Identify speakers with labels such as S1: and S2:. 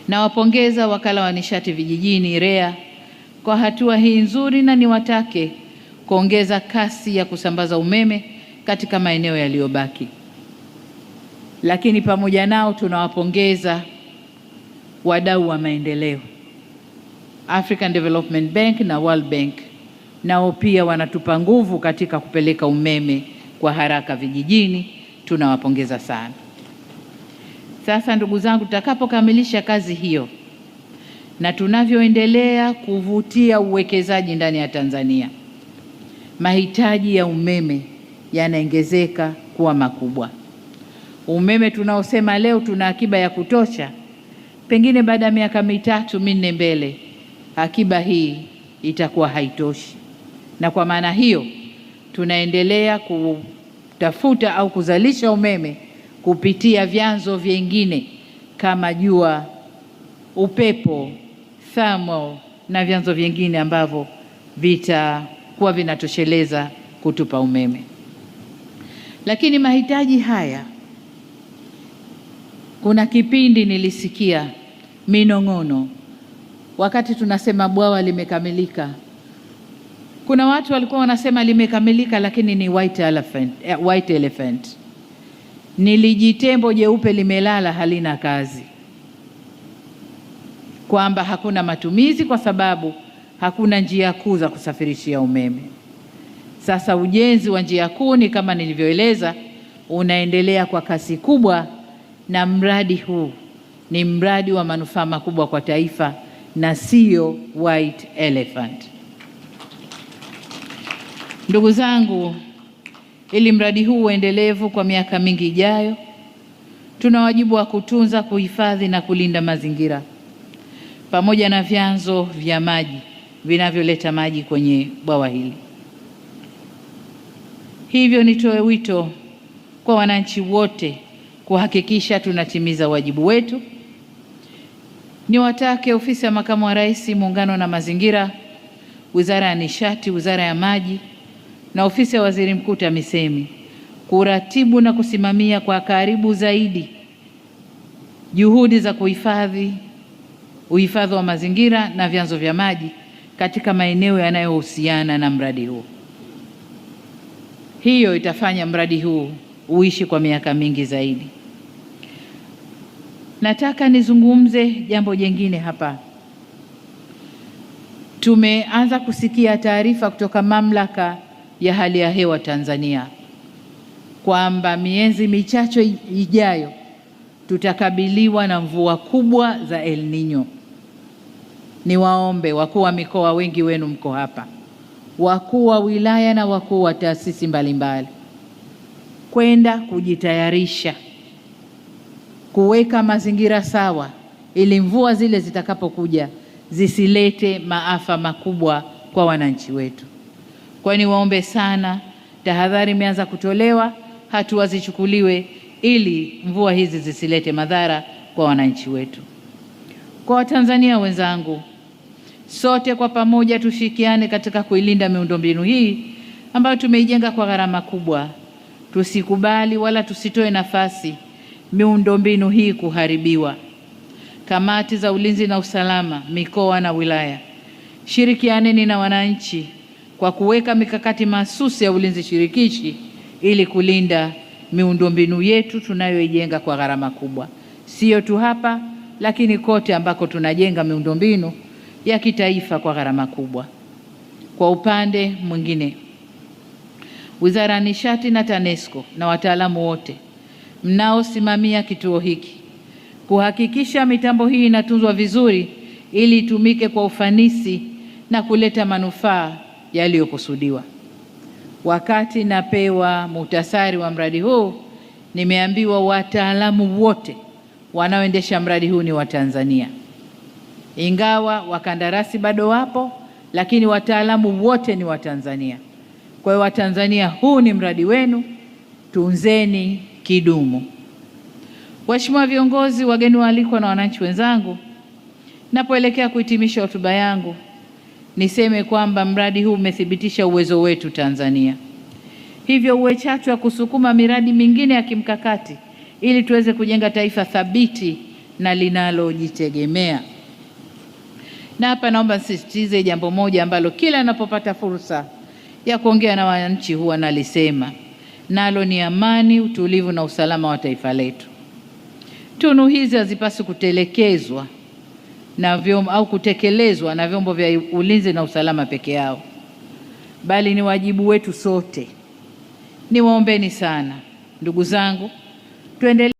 S1: Nawapongeza wakala wa nishati vijijini REA kwa hatua hii nzuri na niwatake kuongeza kasi ya kusambaza umeme katika maeneo yaliyobaki. Lakini pamoja nao tunawapongeza wadau wa maendeleo, African Development Bank na World Bank, nao pia wanatupa nguvu katika kupeleka umeme kwa haraka vijijini. Tunawapongeza sana. Sasa ndugu zangu, tutakapokamilisha kazi hiyo na tunavyoendelea kuvutia uwekezaji ndani ya Tanzania, mahitaji ya umeme yanaongezeka kuwa makubwa. Umeme tunaosema leo tuna akiba ya kutosha, pengine baada ya miaka 3-4 mbele akiba hii itakuwa haitoshi, na kwa maana hiyo tunaendelea kutafuta au kuzalisha umeme kupitia vyanzo vingine kama jua, upepo, thermal na vyanzo vingine ambavyo vitakuwa vinatosheleza kutupa umeme. Lakini mahitaji haya, kuna kipindi nilisikia minong'ono wakati tunasema bwawa limekamilika. Kuna watu walikuwa wanasema limekamilika lakini ni white elephant. Nilijitembo jeupe limelala halina kazi, kwamba hakuna matumizi kwa sababu hakuna njia kuu za kusafirishia umeme. Sasa ujenzi wa njia kuu ni kama nilivyoeleza, unaendelea kwa kasi kubwa, na mradi huu ni mradi wa manufaa makubwa kwa taifa na sio white elephant. Ndugu zangu, ili mradi huu uendelevu kwa miaka mingi ijayo, tuna wajibu wa kutunza, kuhifadhi na kulinda mazingira pamoja na vyanzo vya maji vinavyoleta maji kwenye bwawa hili. Hivyo nitoe wito kwa wananchi wote kuhakikisha tunatimiza wajibu wetu. Niwatake Ofisi ya Makamu wa Rais, Muungano na Mazingira, Wizara ya Nishati, Wizara ya Maji na Ofisi ya Waziri Mkuu TAMISEMI kuratibu na kusimamia kwa karibu zaidi juhudi za uhifadhi wa mazingira na vyanzo vya maji katika maeneo yanayohusiana na mradi huu. Hiyo itafanya mradi huu uishi kwa miaka mingi zaidi. Nataka nizungumze jambo jingine hapa. Tumeanza kusikia taarifa kutoka Mamlaka ya Hali ya Hewa Tanzania kwamba miezi michache ijayo tutakabiliwa na mvua kubwa za El Nino. Niwaombe wakuu wa mikoa, wengi wenu mko hapa, wakuu wa wilaya na wakuu wa taasisi mbalimbali, kwenda kujitayarisha kuweka mazingira sawa ili mvua zile zitakapokuja zisilete maafa makubwa kwa wananchi wetu. Kwa niwaombe sana, tahadhari imeanza kutolewa, hatua zichukuliwe ili mvua hizi zisilete madhara kwa wananchi wetu. Kwa Watanzania wenzangu, sote kwa pamoja tushirikiane katika kuilinda miundombinu hii ambayo tumeijenga kwa gharama kubwa. Tusikubali wala tusitoe nafasi miundombinu hii kuharibiwa. Kamati za ulinzi na usalama mikoa na wilaya, shirikianeni na wananchi kwa kuweka mikakati mahsusi ya ulinzi shirikishi ili kulinda miundombinu yetu tunayoijenga kwa gharama kubwa, sio tu hapa lakini kote ambako tunajenga miundombinu ya kitaifa kwa gharama kubwa. Kwa upande mwingine, Wizara ya Nishati na TANESCO na wataalamu wote mnaosimamia kituo hiki kuhakikisha mitambo hii inatunzwa vizuri ili itumike kwa ufanisi na kuleta manufaa yaliyokusudiwa. Wakati napewa muhtasari wa mradi huu, nimeambiwa wataalamu wote wanaoendesha mradi huu ni Watanzania. Ingawa wakandarasi bado wapo, lakini wataalamu wote ni Watanzania. Kwa hiyo Watanzania, huu ni mradi wenu, tunzeni kidumu. Waheshimiwa viongozi, wageni waalikwa na wananchi wenzangu, napoelekea kuhitimisha hotuba yangu, niseme kwamba mradi huu umethibitisha uwezo wetu Tanzania. Hivyo uwe chachu ya kusukuma miradi mingine ya kimkakati ili tuweze kujenga taifa thabiti na linalojitegemea. Na hapa naomba nisisitize jambo moja ambalo kila ninapopata fursa ya kuongea na wananchi huwa nalisema, nalo ni amani, utulivu na usalama wa taifa letu. Tunu hizi hazipaswi kutelekezwa au kutekelezwa na vyombo vya ulinzi na usalama peke yao, bali ni wajibu wetu sote. Niwaombeni sana ndugu zangu, tuendelee